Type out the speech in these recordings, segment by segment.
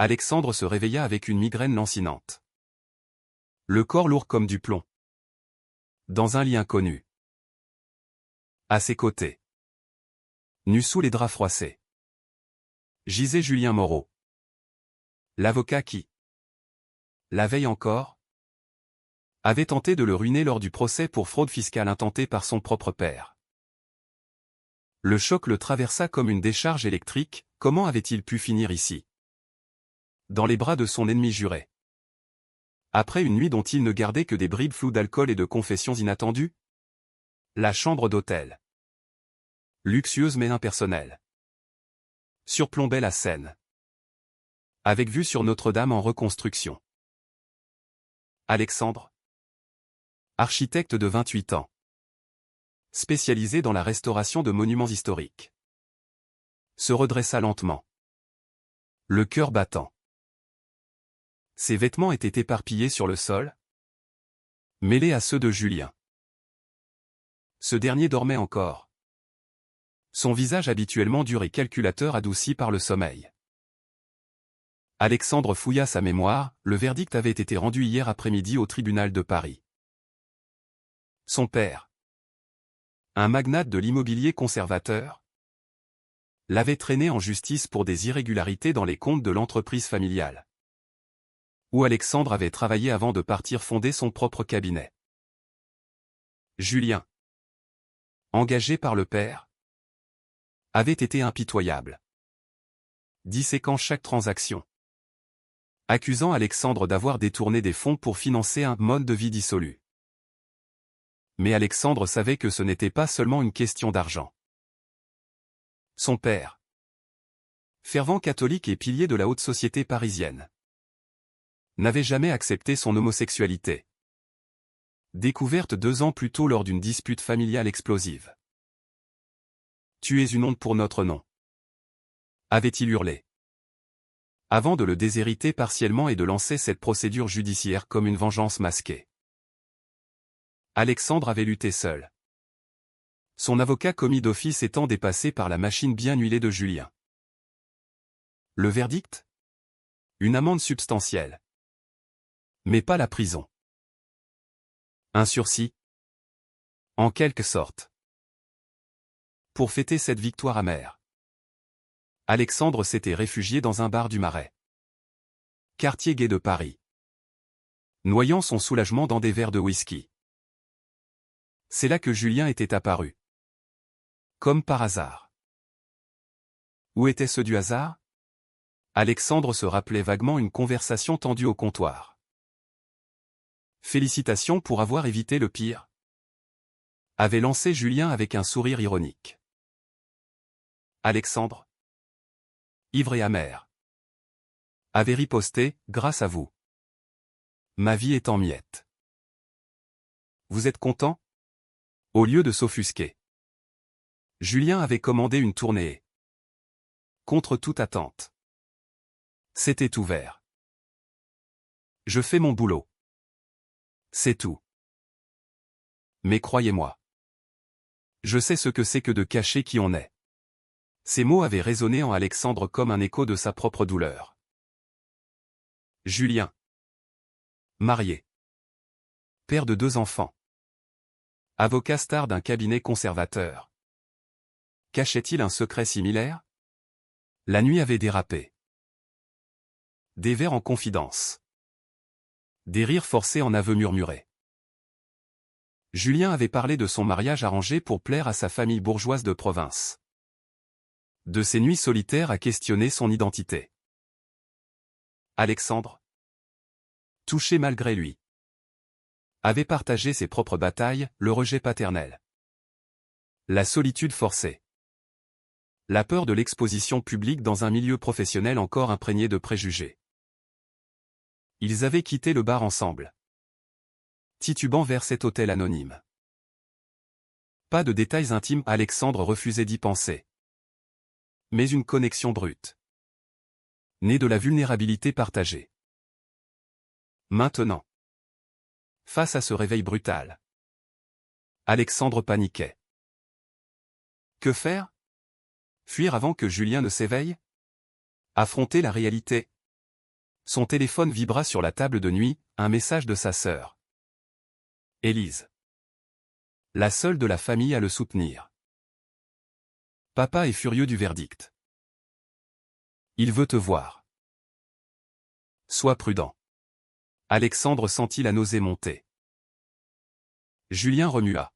Alexandre se réveilla avec une migraine lancinante. Le corps lourd comme du plomb. Dans un lit inconnu. À ses côtés. Nu sous les draps froissés. Gisait Julien Moreau. L'avocat qui, la veille encore, avait tenté de le ruiner lors du procès pour fraude fiscale intenté par son propre père. Le choc le traversa comme une décharge électrique. Comment avait-il pu finir ici? Dans les bras de son ennemi juré. Après une nuit dont il ne gardait que des bribes floues d'alcool et de confessions inattendues? La chambre d'hôtel. Luxueuse mais impersonnelle. Surplombait la Seine. Avec vue sur Notre-Dame en reconstruction. Alexandre. Architecte de 28 ans. Spécialisé dans la restauration de monuments historiques. Se redressa lentement. Le cœur battant. Ses vêtements étaient éparpillés sur le sol, mêlés à ceux de Julien. Ce dernier dormait encore. Son visage habituellement dur et calculateur adouci par le sommeil. Alexandre fouilla sa mémoire, le verdict avait été rendu hier après-midi au tribunal de Paris. Son père, un magnate de l'immobilier conservateur, l'avait traîné en justice pour des irrégularités dans les comptes de l'entreprise familiale, où Alexandre avait travaillé avant de partir fonder son propre cabinet. Julien, engagé par le père, avait été impitoyable, disséquant chaque transaction, accusant Alexandre d'avoir détourné des fonds pour financer un mode de vie dissolu. Mais Alexandre savait que ce n'était pas seulement une question d'argent. Son père, fervent catholique et pilier de la haute société parisienne, n'avait jamais accepté son homosexualité. Découverte 2 ans plus tôt lors d'une dispute familiale explosive. « Tu es une honte pour notre nom », avait-il hurlé. Avant de le déshériter partiellement et de lancer cette procédure judiciaire comme une vengeance masquée. Alexandre avait lutté seul. Son avocat commis d'office étant dépassé par la machine bien huilée de Julien. Le verdict? Une amende substantielle. Mais pas la prison. Un sursis? En quelque sorte. Pour fêter cette victoire amère, Alexandre s'était réfugié dans un bar du Marais. Quartier gai de Paris. Noyant son soulagement dans des verres de whisky. C'est là que Julien était apparu. Comme par hasard. Où était ce du hasard? Alexandre se rappelait vaguement une conversation tendue au comptoir. Félicitations pour avoir évité le pire, avait lancé Julien avec un sourire ironique. Alexandre, ivre et amer, avait riposté, grâce à vous. Ma vie est en miettes. Vous êtes content? Au lieu de s'offusquer. Julien avait commandé une tournée. Contre toute attente. C'était ouvert. Je fais mon boulot. C'est tout. Mais croyez-moi. Je sais ce que c'est que de cacher qui on est. Ces mots avaient résonné en Alexandre comme un écho de sa propre douleur. Julien. Marié. Père de 2 enfants. Avocat star d'un cabinet conservateur. Cachait-il un secret similaire? La nuit avait dérapé. Des vers en confidence. Des rires forcés en aveux murmurés. Julien avait parlé de son mariage arrangé pour plaire à sa famille bourgeoise de province. De ses nuits solitaires à questionner son identité. Alexandre, touché malgré lui, avait partagé ses propres batailles, le rejet paternel. La solitude forcée. La peur de l'exposition publique dans un milieu professionnel encore imprégné de préjugés. Ils avaient quitté le bar ensemble. Titubant vers cet hôtel anonyme. Pas de détails intimes, Alexandre refusait d'y penser. Mais une connexion brute. Née de la vulnérabilité partagée. Maintenant. Face à ce réveil brutal, Alexandre paniquait. Que faire? Fuir avant que Julien ne s'éveille? Affronter la réalité? Son téléphone vibra sur la table de nuit, un message de sa sœur. Élise. La seule de la famille à le soutenir. Papa est furieux du verdict. Il veut te voir. Sois prudent. Alexandre sentit la nausée monter. Julien remua.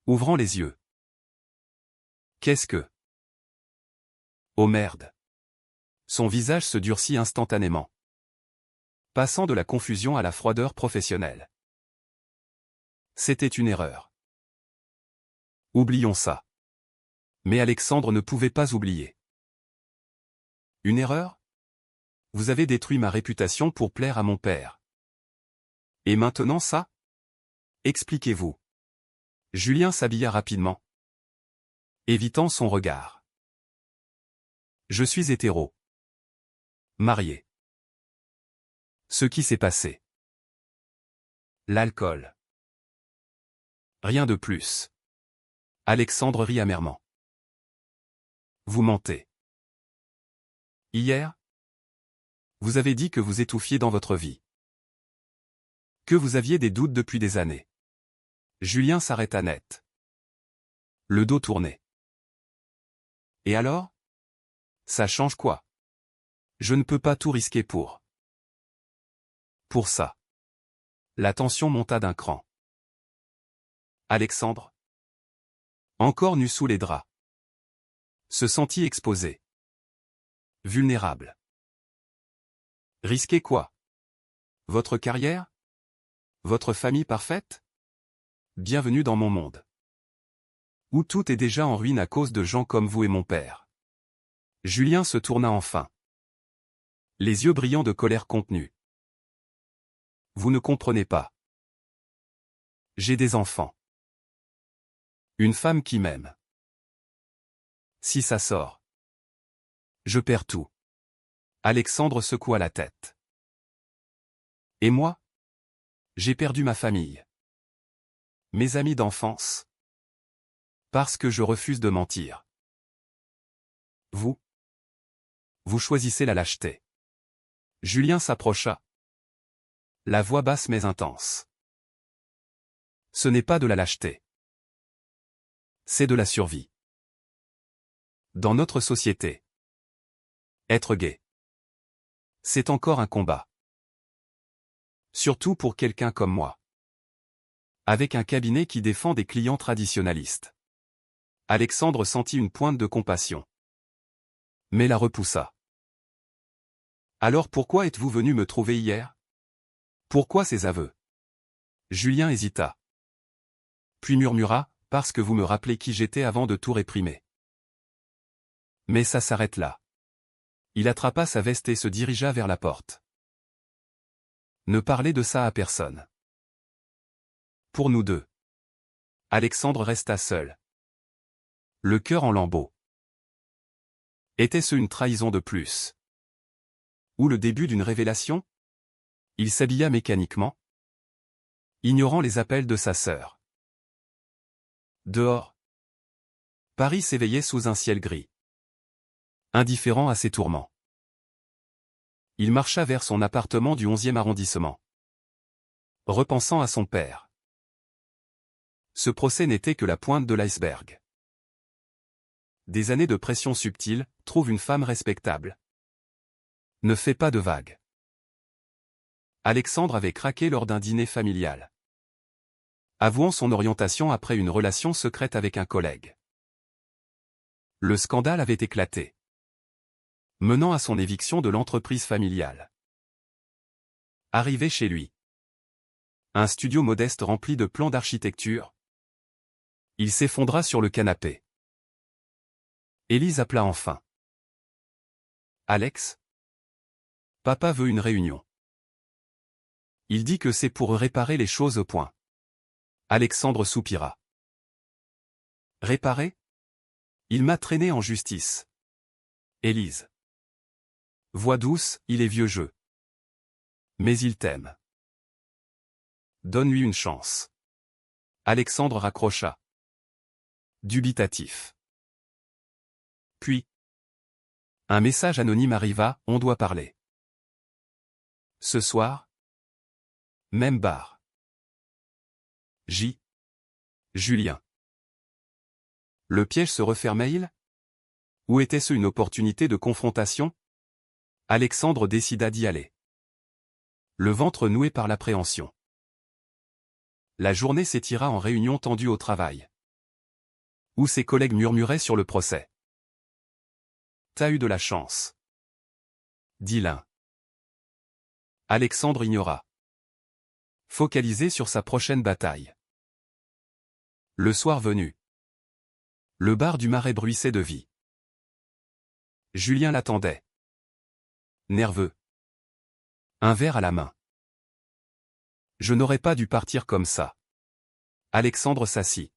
Ouvrant les yeux. Qu'est-ce que... Oh merde. Son visage se durcit instantanément. Passant de la confusion à la froideur professionnelle. C'était une erreur. Oublions ça. Mais Alexandre ne pouvait pas oublier. Une erreur? Vous avez détruit ma réputation pour plaire à mon père. Et maintenant ça? Expliquez-vous. Julien s'habilla rapidement, évitant son regard. Je suis hétéro. Marié. Ce qui s'est passé. L'alcool. Rien de plus. Alexandre rit amèrement. Vous mentez. Hier? Vous avez dit que vous étouffiez dans votre vie. Que vous aviez des doutes depuis des années. Julien s'arrêta net. Le dos tourné. Et alors? Ça change quoi? Je ne peux pas tout risquer pour. Pour ça. La tension monta d'un cran. Alexandre, encore nu sous les draps, se sentit exposé. Vulnérable. Risquer quoi? Votre carrière? Votre famille parfaite? Bienvenue dans mon monde. Où tout est déjà en ruine à cause de gens comme vous et mon père. Julien se tourna enfin. Les yeux brillants de colère contenue. Vous ne comprenez pas. J'ai des enfants. Une femme qui m'aime. Si ça sort. Je perds tout. Alexandre secoua la tête. Et moi? J'ai perdu ma famille. Mes amis d'enfance. Parce que je refuse de mentir. Vous? Vous choisissez la lâcheté. Julien s'approcha. La voix basse mais intense. Ce n'est pas de la lâcheté. C'est de la survie. Dans notre société. Être gay. C'est encore un combat. Surtout pour quelqu'un comme moi. Avec un cabinet qui défend des clients traditionnalistes. Alexandre sentit une pointe de compassion. Mais la repoussa. Alors pourquoi êtes-vous venu me trouver hier? Pourquoi ces aveux? Julien hésita. Puis murmura, parce que vous me rappelez qui j'étais avant de tout réprimer. Mais ça s'arrête là. Il attrapa sa veste et se dirigea vers la porte. Ne parlez de ça à personne. Pour nous deux. Alexandre resta seul. Le cœur en lambeaux. Était-ce une trahison de plus? Ou le début d'une révélation? Il s'habilla mécaniquement, ignorant les appels de sa sœur. Dehors. Paris s'éveillait sous un ciel gris. Indifférent à ses tourments. Il marcha vers son appartement du 11e arrondissement. Repensant à son père. Ce procès n'était que la pointe de l'iceberg. Des années de pression subtile, trouve une femme respectable. Ne fais pas de vagues. Alexandre avait craqué lors d'un dîner familial. Avouant son orientation après une relation secrète avec un collègue. Le scandale avait éclaté. Menant à son éviction de l'entreprise familiale. Arrivé chez lui. Un studio modeste rempli de plans d'architecture. Il s'effondra sur le canapé. Élise appela enfin. Alex? Papa veut une réunion. Il dit que c'est pour réparer les choses au point. Alexandre soupira. Réparer? Il m'a traîné en justice. Élise. Voix douce, il est vieux jeu. Mais il t'aime. Donne-lui une chance. Alexandre raccrocha. Dubitatif. Puis. Un message anonyme arriva, on doit parler. Ce soir? Même bar. Julien. Le piège se refermait-il? Ou était-ce une opportunité de confrontation? Alexandre décida d'y aller. Le ventre noué par l'appréhension. La journée s'étira en réunion tendue au travail, où ses collègues murmuraient sur le procès. T'as eu de la chance, dit l'un. Alexandre ignora, focalisé sur sa prochaine bataille. Le soir venu, le bar du Marais bruissait de vie. Julien l'attendait, nerveux, un verre à la main. Je n'aurais pas dû partir comme ça. Alexandre s'assit,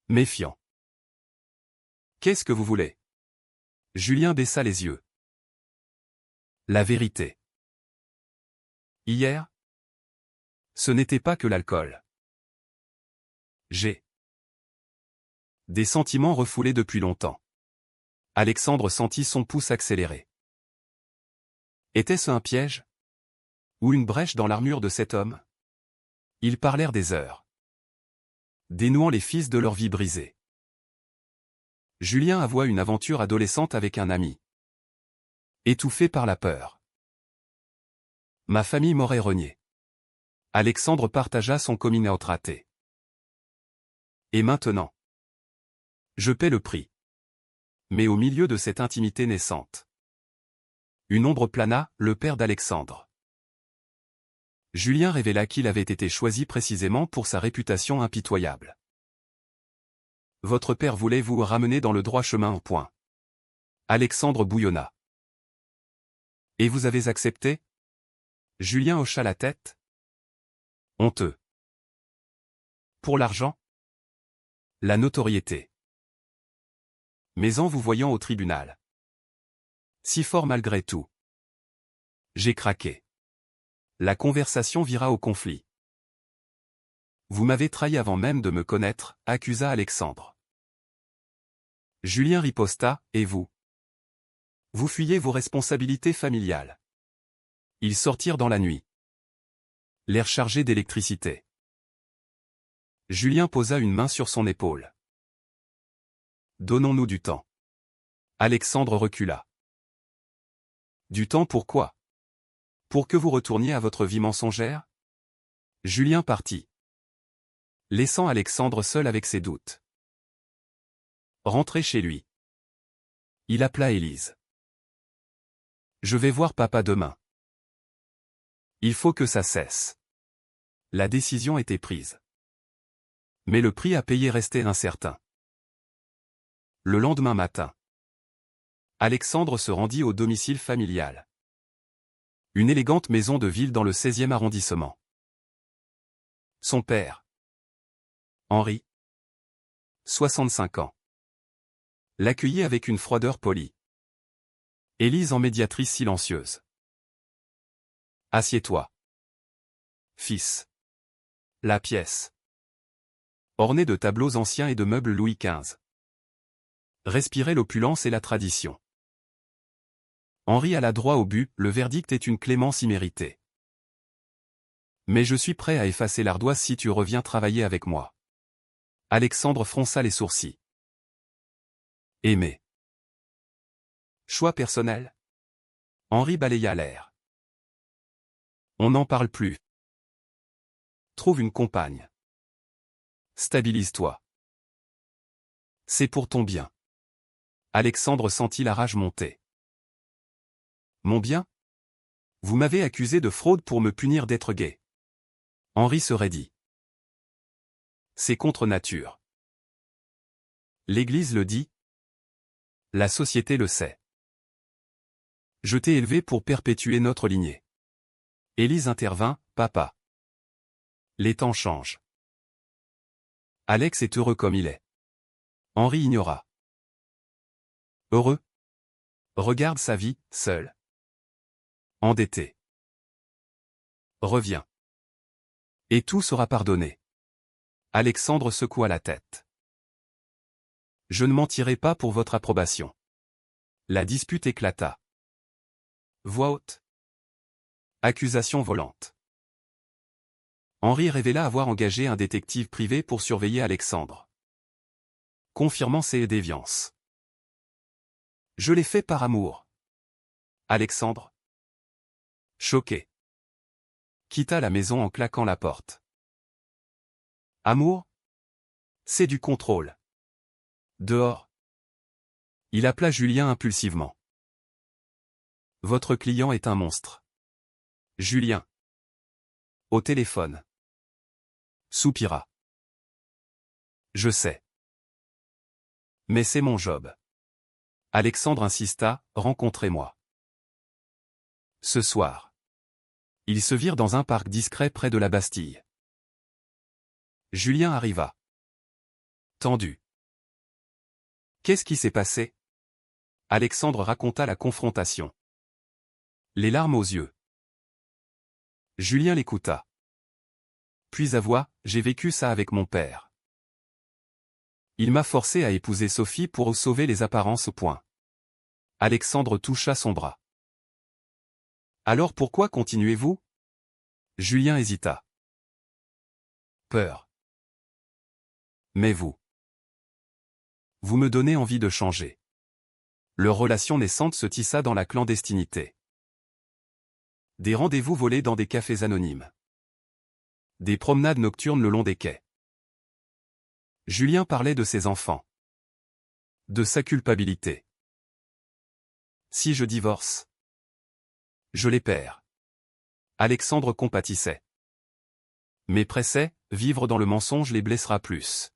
méfiant. Qu'est-ce que vous voulez? Julien baissa les yeux. La vérité. Hier? Ce n'était pas que l'alcool. J'ai des sentiments refoulés depuis longtemps. Alexandre sentit son pouce accélérer. Était-ce un piège? Ou une brèche dans l'armure de cet homme? Ils parlèrent des heures, dénouant les fils de leur vie brisée. Julien avoua une aventure adolescente avec un ami, étouffé par la peur. Ma famille m'aurait renié. Alexandre partagea son coming out raté. Et maintenant? Je paie le prix. Mais au milieu de cette intimité naissante, une ombre plana, le père d'Alexandre. Julien révéla qu'il avait été choisi précisément pour sa réputation impitoyable. Votre père voulait vous ramener dans le droit chemin en point. Alexandre bouillonna. Et vous avez accepté? Julien hocha la tête. Honteux. Pour l'argent? La notoriété. Mais en vous voyant au tribunal. Si fort malgré tout. J'ai craqué. La conversation vira au conflit. Vous m'avez trahi avant même de me connaître, accusa Alexandre. Julien riposta, et vous? Vous fuyez vos responsabilités familiales. Ils sortirent dans la nuit. L'air chargé d'électricité. Julien posa une main sur son épaule. Donnons-nous du temps. Alexandre recula. Du temps pourquoi? Pour que vous retourniez à votre vie mensongère? Julien partit, laissant Alexandre seul avec ses doutes. Rentré chez lui, il appela Élise. Je vais voir papa demain. Il faut que ça cesse. La décision était prise. Mais le prix à payer restait incertain. Le lendemain matin, Alexandre se rendit au domicile familial. Une élégante maison de ville dans le 16e arrondissement. Son père, Henri, 65 ans, l'accueillit avec une froideur polie. Élise en médiatrice silencieuse. Assieds-toi. Fils. La pièce, ornée de tableaux anciens et de meubles Louis XV, respirait l'opulence et la tradition. Henri alla droit au but, le verdict est une clémence imméritée. Mais je suis prêt à effacer l'ardoise si tu reviens travailler avec moi. Alexandre fronça les sourcils. Aimer. Choix personnel? Henri balaya l'air. On n'en parle plus. Trouve une compagne. Stabilise-toi. C'est pour ton bien. Alexandre sentit la rage monter. Mon bien? Vous m'avez accusé de fraude pour me punir d'être gay. Henri se raidit. C'est contre nature. L'Église le dit. La société le sait. Je t'ai élevé pour perpétuer notre lignée. Élise intervint, papa. Les temps changent. Alex est heureux comme il est. Henri ignora. Heureux? Regarde sa vie, seul. Endetté. Reviens. Et tout sera pardonné. Alexandre secoua la tête. Je ne mentirai pas pour votre approbation. La dispute éclata. Voix haute. Accusation volante. Henri révéla avoir engagé un détective privé pour surveiller Alexandre, confirmant ses déviances. Je l'ai fait par amour. Alexandre, choqué, quitta la maison en claquant la porte. Amour? C'est du contrôle. Dehors. Il appela Julien impulsivement. Votre client est un monstre. Julien. Au téléphone. Soupira. Je sais. Mais c'est mon job. Alexandre insista, rencontrez-moi. Ce soir. Ils se virent dans un parc discret près de la Bastille. Julien arriva. Tendu. Qu'est-ce qui s'est passé? Alexandre raconta la confrontation. Les larmes aux yeux. Julien l'écouta. Puis avoua, j'ai vécu ça avec mon père. Il m'a forcé à épouser Sophie pour sauver les apparences. Alexandre toucha son bras. Alors pourquoi continuez-vous? Julien hésita. Peur. Mais vous. Vous me donnez envie de changer. Leur relation naissante se tissa dans la clandestinité. Des rendez-vous volés dans des cafés anonymes. Des promenades nocturnes le long des quais. Julien parlait de ses enfants. De sa culpabilité. Si je divorce, je les perds. Alexandre compatissait. Mais pressait, vivre dans le mensonge les blessera plus.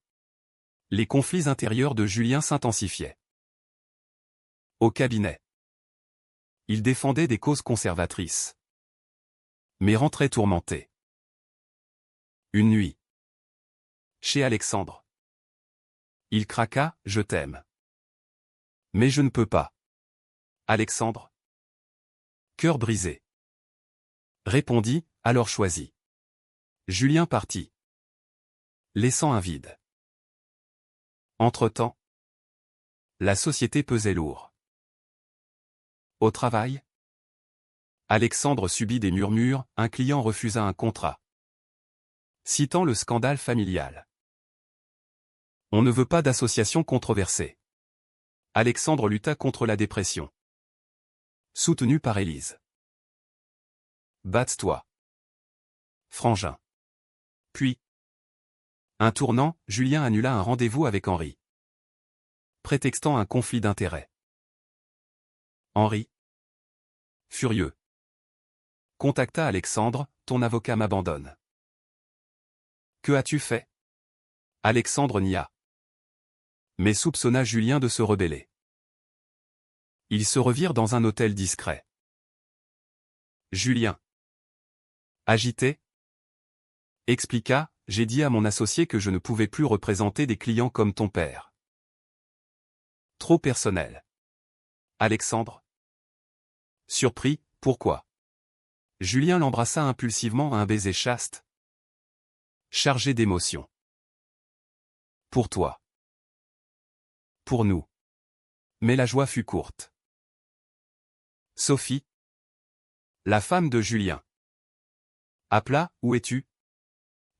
Les conflits intérieurs de Julien s'intensifiaient. Au cabinet. Il défendait des causes conservatrices. Mais rentrait tourmenté. Une nuit. Chez Alexandre. Il craqua, je t'aime. Mais je ne peux pas. Alexandre. Cœur brisé. Répondit, alors choisis. Julien partit. Laissant un vide. Entre-temps. La société pesait lourd. Au travail. Alexandre subit des murmures, un client refusa un contrat. Citant le scandale familial. On ne veut pas d'association controversée. Alexandre lutta contre la dépression. Soutenu par Élise. Batte-toi. Frangin. Puis. Un tournant, Julien annula un rendez-vous avec Henri. Prétextant un conflit d'intérêts. Henri. Furieux. Contacta Alexandre, ton avocat m'abandonne. Que as-tu fait? Alexandre nia. Mais soupçonna Julien de se rebeller. Ils se revirent dans un hôtel discret. Julien. Agité. Expliqua, j'ai dit à mon associé que je ne pouvais plus représenter des clients comme ton père. Trop personnel. Alexandre. Surpris, pourquoi? Julien l'embrassa impulsivement à un baiser chaste. Chargé d'émotion. Pour toi. Pour nous. Mais la joie fut courte. Sophie. La femme de Julien. Appela, où es-tu?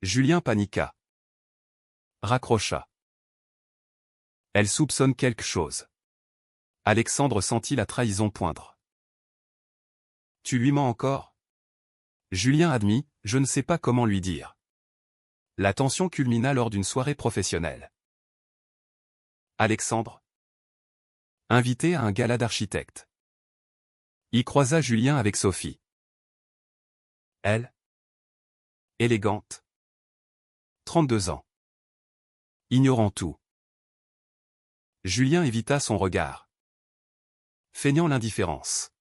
Julien paniqua. Raccrocha. Elle soupçonne quelque chose. Alexandre sentit la trahison poindre. Tu lui mens encore? Julien admit, je ne sais pas comment lui dire. La tension culmina lors d'une soirée professionnelle. Alexandre. Invité à un gala d'architectes. Y croisa Julien avec Sophie. Elle. Élégante. 32 ans. Ignorant tout. Julien évita son regard. Feignant l'indifférence.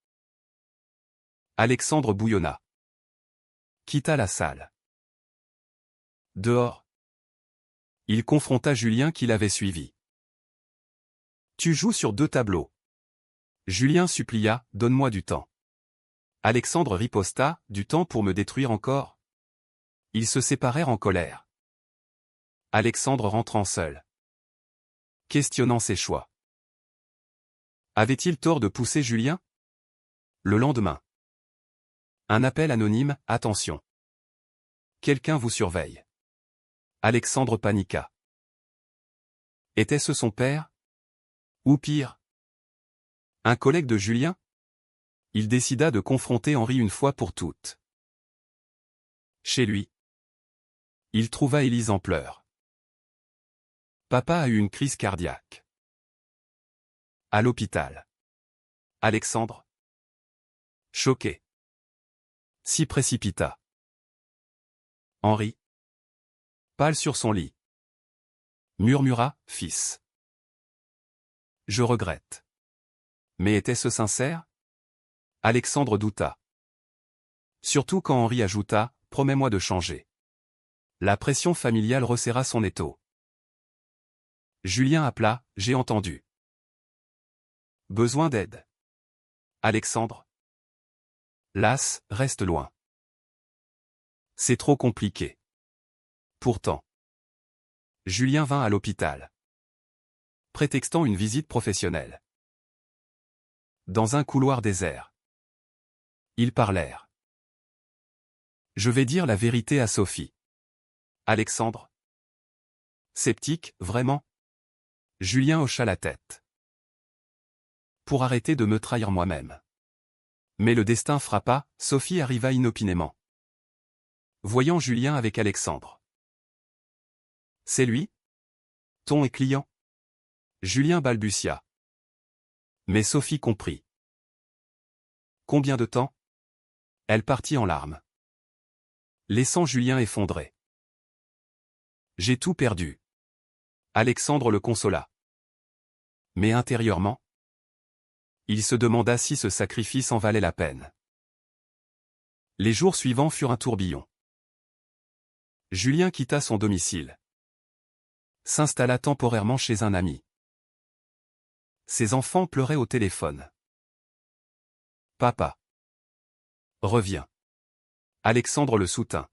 Alexandre bouillonna. Quitta la salle. Dehors. Il confronta Julien qui l'avait suivi. Tu joues sur 2 tableaux. Julien supplia, donne-moi du temps. Alexandre riposta, du temps pour me détruire encore? Ils se séparèrent en colère. Alexandre rentrant seul. Questionnant ses choix. Avait-il tort de pousser Julien? Le lendemain. Un appel anonyme, attention. Quelqu'un vous surveille. Alexandre paniqua. Était-ce son père? Ou pire? Un collègue de Julien? Il décida de confronter Henri une fois pour toutes. Chez lui. Il trouva Élise en pleurs. Papa a eu une crise cardiaque. À l'hôpital. Alexandre. Choqué. S'y précipita. Henri. Pâle sur son lit. Murmura, fils. Je regrette. Mais était-ce sincère? Alexandre douta. Surtout quand Henri ajouta, promets-moi de changer. La pression familiale resserra son étau. Julien appela, j'ai entendu. Besoin d'aide. Alexandre. Las, reste loin. C'est trop compliqué. Pourtant. Julien vint à l'hôpital. Prétextant une visite professionnelle. Dans un couloir désert. Ils parlèrent. Je vais dire la vérité à Sophie. Alexandre. Sceptique, vraiment? Julien hocha la tête. Pour arrêter de me trahir moi-même. Mais le destin frappa, Sophie arriva inopinément. Voyant Julien avec Alexandre. C'est lui? Ton est client? Julien balbutia. Mais Sophie comprit. Combien de temps? Elle partit en larmes. Laissant Julien effondré. J'ai tout perdu. Alexandre le consola. Mais intérieurement, il se demanda si ce sacrifice en valait la peine. Les jours suivants furent un tourbillon. Julien quitta son domicile. S'installa temporairement chez un ami. Ses enfants pleuraient au téléphone. Papa. Reviens. Alexandre le soutint.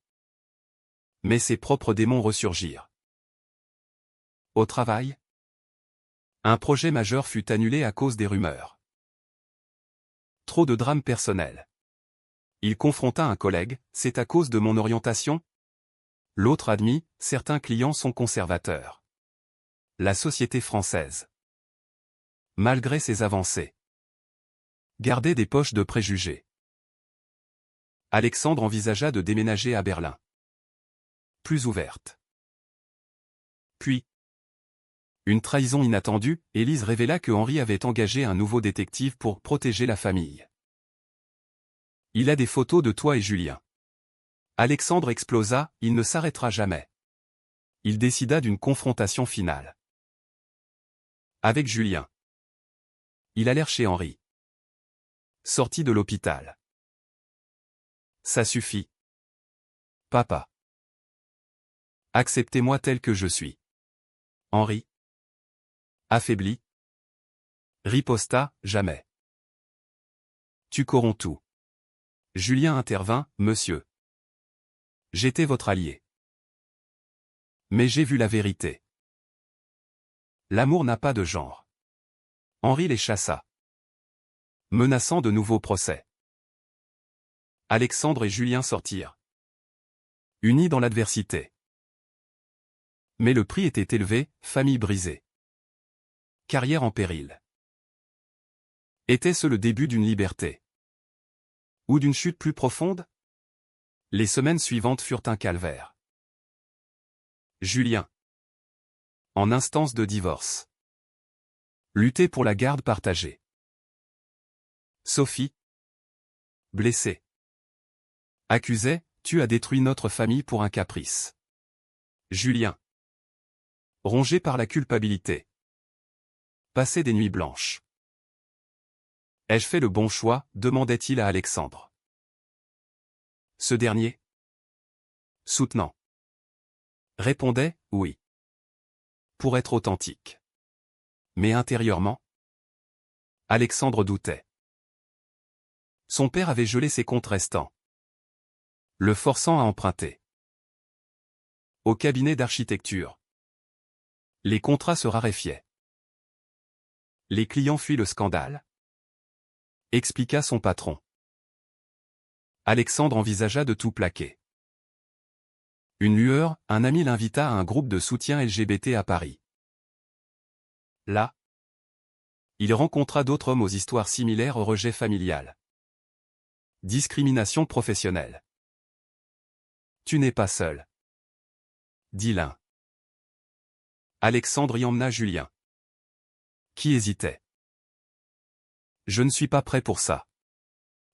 Mais ses propres démons ressurgirent. Au travail, un projet majeur fut annulé à cause des rumeurs. Trop de drames personnels. Il confronta un collègue, c'est à cause de mon orientation? L'autre admit, certains clients sont conservateurs. La société française. Malgré ses avancées. Gardait des poches de préjugés. Alexandre envisagea de déménager à Berlin. Plus ouverte. Puis, une trahison inattendue, Élise révéla que Henri avait engagé un nouveau détective pour protéger la famille. Il a des photos de toi et Julien. Alexandre explosa, il ne s'arrêtera jamais. Il décida d'une confrontation finale. Avec Julien. Ils allèrent chez Henri. Sorti de l'hôpital. Ça suffit. Papa. Acceptez-moi tel que je suis. Henri. Affaibli. Riposta, jamais. Tu corromps tout. Julien intervint, monsieur. J'étais votre allié. Mais j'ai vu la vérité. L'amour n'a pas de genre. Henri les chassa. Menaçant de nouveaux procès. Alexandre et Julien sortirent. Unis dans l'adversité. Mais le prix était élevé, famille brisée. Carrière en péril. Était-ce le début d'une liberté? Ou d'une chute plus profonde? Les semaines suivantes furent un calvaire. Julien. En instance de divorce. Lutter pour la garde partagée. Sophie. Blessée. Accusait, tu as détruit notre famille pour un caprice. Julien. Rongé par la culpabilité. Passé des nuits blanches. Ai-je fait le bon choix, demandait-il à Alexandre. Ce dernier, soutenant, répondait, oui. Pour être authentique. Mais intérieurement, Alexandre doutait. Son père avait gelé ses comptes restants, le forçant à emprunter. Au cabinet d'architecture, les contrats se raréfiaient. Les clients fuient le scandale, expliqua son patron. Alexandre envisagea de tout plaquer. Une lueur, un ami l'invita à un groupe de soutien LGBT à Paris. Là, il rencontra d'autres hommes aux histoires similaires au rejet familial. Discrimination professionnelle. Tu n'es pas seul, dit l'un. Alexandre y emmena Julien, qui hésitait. Je ne suis pas prêt pour ça.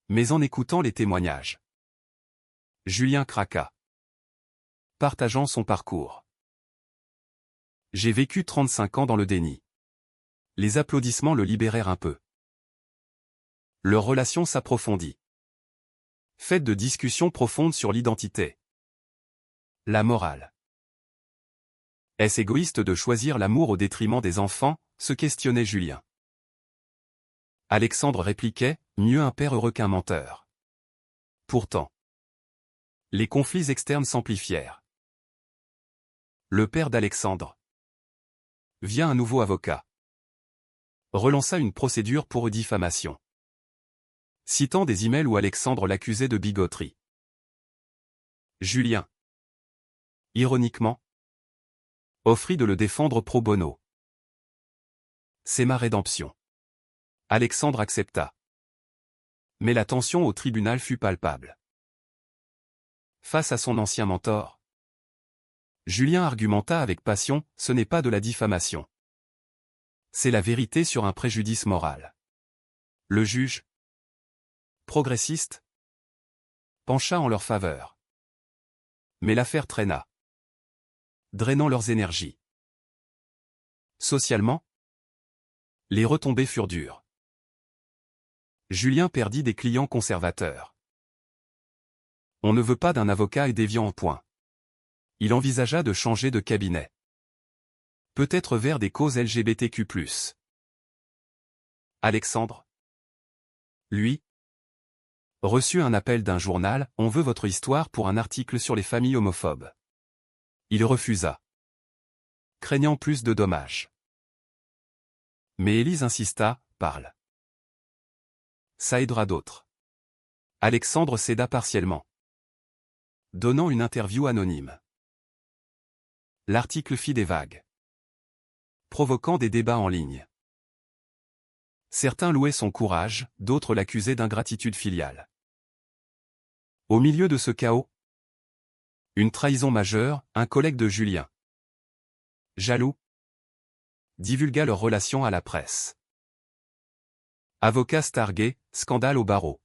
Mais en écoutant les témoignages, Julien craqua, partageant son parcours. J'ai vécu 35 ans dans le déni. Les applaudissements le libérèrent un peu. Leur relation s'approfondit. Faite de discussions profondes sur l'identité. La morale. Est-ce égoïste de choisir l'amour au détriment des enfants, se questionnait Julien. Alexandre répliquait, mieux un père heureux qu'un menteur. Pourtant, les conflits externes s'amplifièrent. Le père d'Alexandre via un nouveau avocat, relança une procédure pour diffamation, citant des emails où Alexandre l'accusait de bigoterie. Julien, ironiquement, offrit de le défendre pro bono. C'est ma rédemption. Alexandre accepta. Mais la tension au tribunal fut palpable. Face à son ancien mentor, Julien argumenta avec passion, ce n'est pas de la diffamation. C'est la vérité sur un préjudice moral. Le juge, progressiste, pencha en leur faveur. Mais l'affaire traîna, drainant leurs énergies. Socialement, les retombées furent dures. Julien perdit des clients conservateurs. On ne veut pas d'un avocat et déviant en point. Il envisagea de changer de cabinet. Peut-être vers des causes LGBTQ+. Alexandre, lui, reçut un appel d'un journal, on veut votre histoire pour un article sur les familles homophobes. Il refusa, craignant plus de dommages. Mais Élise insista, parle. Ça aidera d'autres. Alexandre céda partiellement, donnant une interview anonyme. L'article fit des vagues, provoquant des débats en ligne. Certains louaient son courage, d'autres l'accusaient d'ingratitude filiale. Au milieu de ce chaos, une trahison majeure, un collègue de Julien, jaloux, divulgua leur relation à la presse. Avocat stargué, scandale au barreau.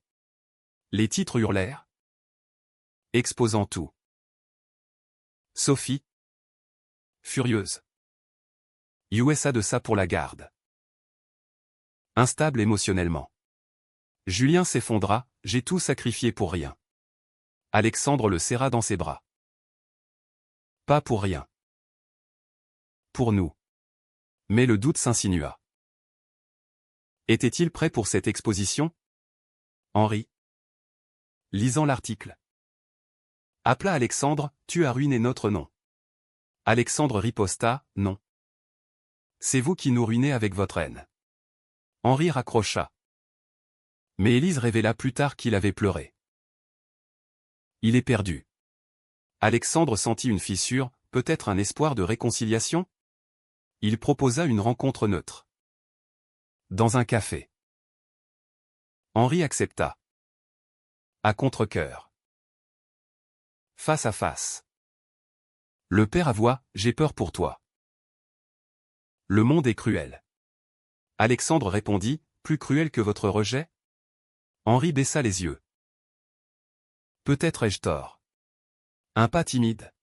Les titres hurlèrent, exposant tout. Sophie, furieuse. USA de ça pour la garde. Instable émotionnellement. Julien s'effondra, j'ai tout sacrifié pour rien. Alexandre le serra dans ses bras. Pas pour rien. Pour nous. Mais le doute s'insinua. Était-il prêt pour cette exposition? Henri, lisant l'article, appela Alexandre, tu as ruiné notre nom. Alexandre riposta, non. C'est vous qui nous ruinez avec votre haine. Henri raccrocha. Mais Élise révéla plus tard qu'il avait pleuré. Il est perdu. Alexandre sentit une fissure, peut-être un espoir de réconciliation? Il proposa une rencontre neutre. Dans un café. Henri accepta. À contre-cœur. Face à face. Le père avoua, j'ai peur pour toi. Le monde est cruel. Alexandre répondit, plus cruel que votre rejet? Henri baissa les yeux. Peut-être ai-je tort. Un pas timide.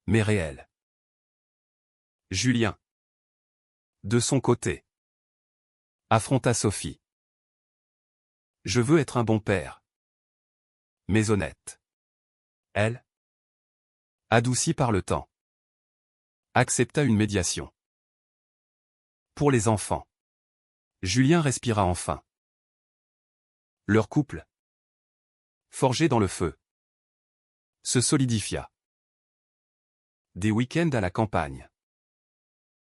Mais réel. Julien, de son côté, affronta Sophie. Je veux être un bon père. Mais honnête. Elle, adoucie par le temps, accepta une médiation. Pour les enfants. Julien respira enfin. Leur couple, forgé dans le feu, se solidifia. Des week-ends à la campagne.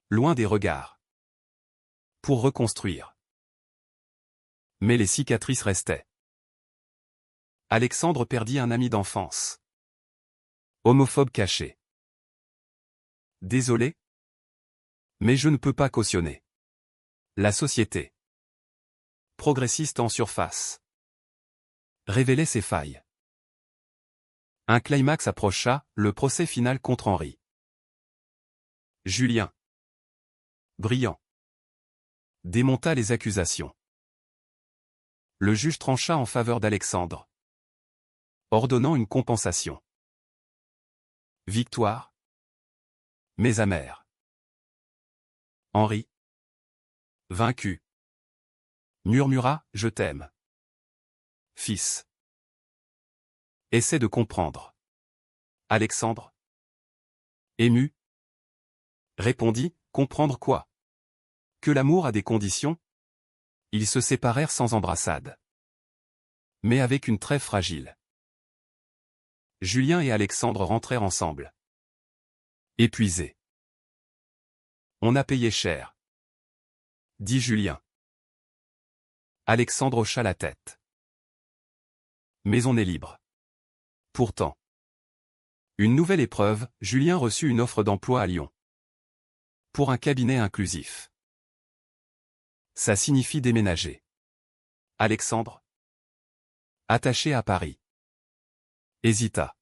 Loin des regards. Pour reconstruire. Mais les cicatrices restaient. Alexandre perdit un ami d'enfance. Homophobe caché. Désolé, mais je ne peux pas cautionner. La société. Progressiste en surface. Révélait ses failles. Un climax approcha, le procès final contre Henri. Julien. Brillant. Démonta les accusations. Le juge trancha en faveur d'Alexandre, ordonnant une compensation. Victoire. Mais amère. Henri. Vaincu. Murmura, je t'aime. Fils. Essaie de comprendre. Alexandre. Ému. Répondit, comprendre quoi? Que l'amour a des conditions? Ils se séparèrent sans embrassade. Mais avec une trêve fragile. Julien et Alexandre rentrèrent ensemble. Épuisés. On a payé cher, dit Julien. Alexandre hocha la tête. Mais on est libre. Pourtant. Une nouvelle épreuve, Julien reçut une offre d'emploi à Lyon. Pour un cabinet inclusif. Ça signifie déménager. Alexandre. Attaché à Paris. Hésita.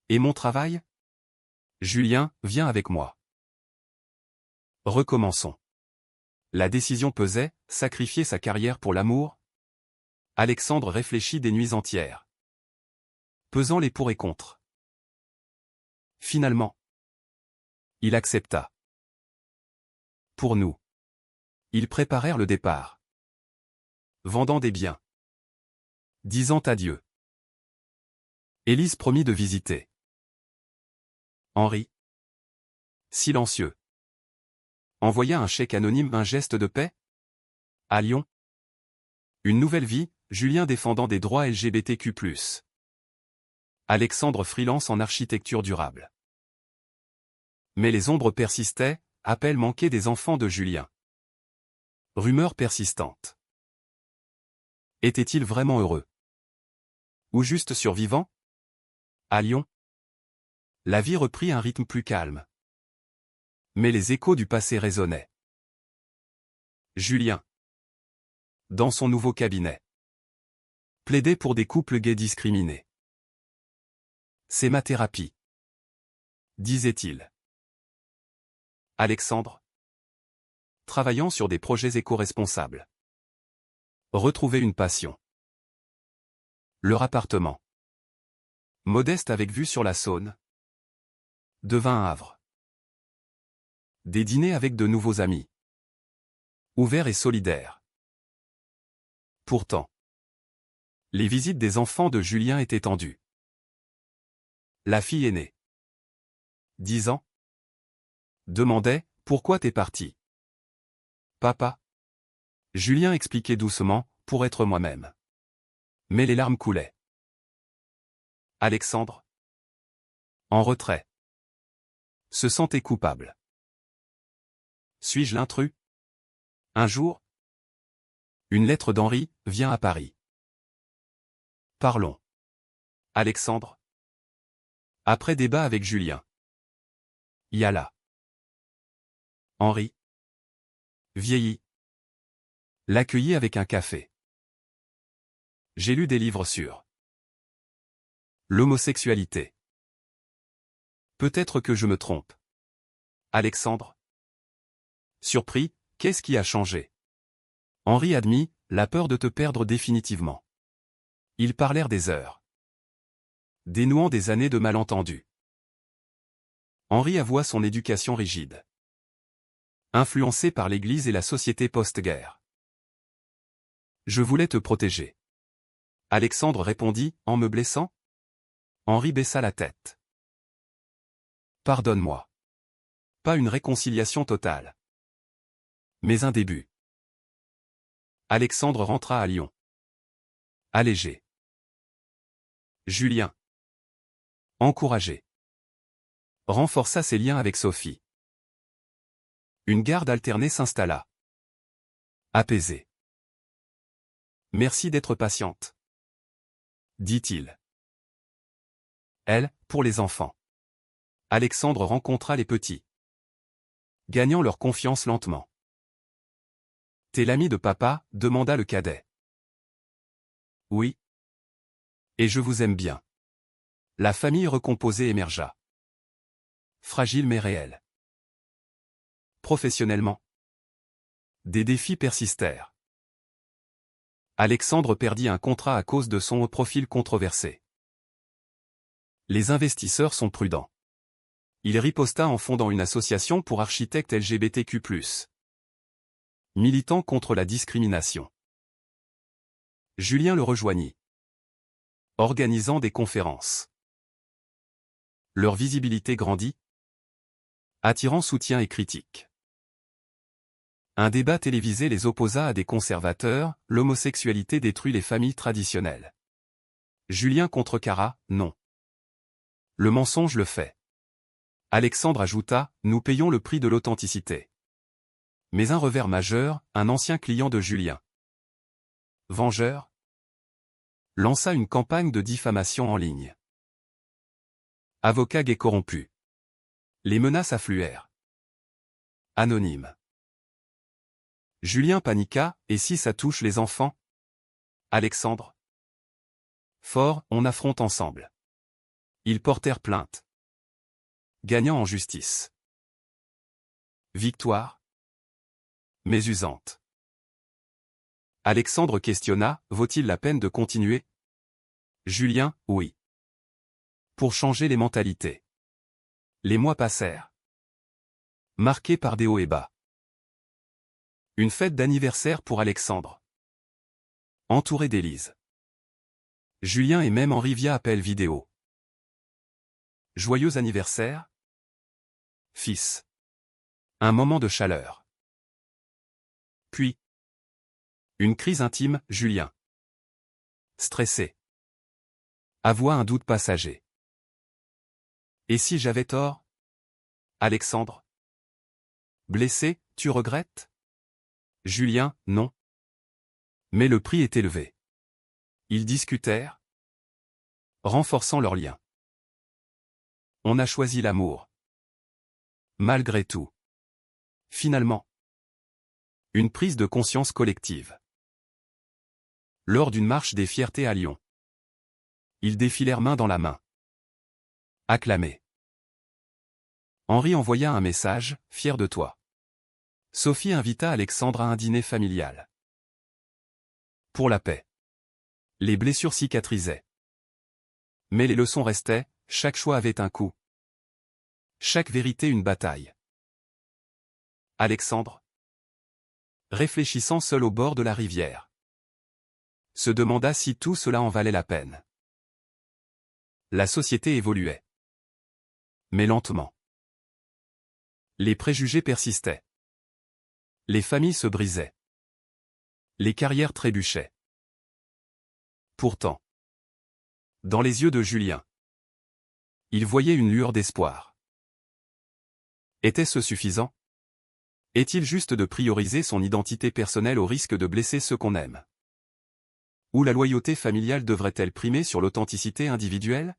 Et mon travail? Julien, viens avec moi. Recommençons. La décision pesait, sacrifier sa carrière pour l'amour? Alexandre réfléchit des nuits entières. Pesant les pour et contre. Finalement. Il accepta. Pour nous. Ils préparèrent le départ. Vendant des biens. Disant adieu. Élise promit de visiter. Henri. Silencieux. Envoya un chèque anonyme, un geste de paix? À Lyon. Une nouvelle vie, Julien défendant des droits LGBTQ+. Alexandre freelance en architecture durable. Mais les ombres persistaient, appel manqué des enfants de Julien. Rumeur persistante. Était-il vraiment heureux? Ou juste survivant? À Lyon. La vie reprit un rythme plus calme. Mais les échos du passé résonnaient. Julien. Dans son nouveau cabinet. Plaidait pour des couples gays discriminés. C'est ma thérapie. Disait-il. Alexandre. Travaillant sur des projets éco-responsables. Retrouver une passion. Leur appartement. Modeste avec vue sur la Saône. Devint un havre. Des dîners avec de nouveaux amis. Ouverts et solidaires. Pourtant. Les visites des enfants de Julien étaient tendues. La fille aînée. 10 ans. Demandait, pourquoi t'es parti? Papa. Julien expliquait doucement, pour être moi-même. Mais les larmes coulaient. Alexandre. En retrait. Se sentait coupable. Suis-je l'intrus? Un jour. Une lettre d'Henri, vient à Paris. Parlons. Alexandre. Après débat avec Julien. Y a là. Henri. Vieilli. L'accueillit avec un café. J'ai lu des livres sur l'homosexualité. Peut-être que je me trompe. Alexandre. Surpris, qu'est-ce qui a changé? Henri admit, la peur de te perdre définitivement. Ils parlèrent des heures. Dénouant des années de malentendus. Henri avoua son éducation rigide. Influencé par l'Église et la société post-guerre. Je voulais te protéger. Alexandre répondit, en me blessant? Henri baissa la tête. Pardonne-moi. Pas une réconciliation totale. Mais un début. Alexandre rentra à Lyon. Allégé. Julien. Encouragé. Renforça ses liens avec Sophie. Une garde alternée s'installa. Apaisée. Merci d'être patiente. dit-il. Elle, pour les enfants. Alexandre rencontra les petits, gagnant leur confiance lentement. T'es l'ami de papa, demanda le cadet. Oui. Et je vous aime bien. La famille recomposée émergea. Fragile mais réelle. Professionnellement, des défis persistèrent. Alexandre perdit un contrat à cause de son haut profil controversé. Les investisseurs sont prudents. Il riposta en fondant une association pour architectes LGBTQ+. Militant contre la discrimination. Julien le rejoignit, organisant des conférences. Leur visibilité grandit, attirant soutien et critiques. Un débat télévisé les opposa à des conservateurs, l'homosexualité détruit les familles traditionnelles. Julien contrecarra, non. Le mensonge le fait. Alexandre ajouta, nous payons le prix de l'authenticité. Mais un revers majeur, un ancien client de Julien, vengeur, lança une campagne de diffamation en ligne. Avocat gay corrompu. Les menaces affluèrent. Anonyme. Julien paniqua, et si ça touche les enfants? Alexandre. Fort, on affronte ensemble. Ils portèrent plainte, gagnant en justice. Victoire, mais usante. Alexandre questionna, vaut-il la peine de continuer? Julien, oui. Pour changer les mentalités. Les mois passèrent, marqués par des hauts et bas. Une fête d'anniversaire pour Alexandre. Entouré d'Élise, Julien et même Henri via appel vidéo. Joyeux anniversaire, fils. Un moment de chaleur. Puis, une crise intime, Julien. Stressé. Avoua un doute passager. Et si j'avais tort? Alexandre. Blessé, tu regrettes? Julien, non. Mais le prix est élevé. Ils discutèrent, renforçant leur lien. On a choisi l'amour. Malgré tout. Finalement. Une prise de conscience collective. Lors d'une marche des fiertés à Lyon. Ils défilèrent main dans la main. Acclamés. Henri envoya un message, fier de toi. Sophie invita Alexandre à un dîner familial. Pour la paix. Les blessures cicatrisaient. Mais les leçons restaient, chaque choix avait un coût. Chaque vérité une bataille. Alexandre, réfléchissant seul au bord de la rivière, se demanda si tout cela en valait la peine. La société évoluait. Mais lentement. Les préjugés persistaient. Les familles se brisaient. Les carrières trébuchaient. Pourtant, dans les yeux de Julien, il voyait une lueur d'espoir. Était-ce suffisant? Est-il juste de prioriser son identité personnelle au risque de blesser ceux qu'on aime? Ou la loyauté familiale devrait-elle primer sur l'authenticité individuelle?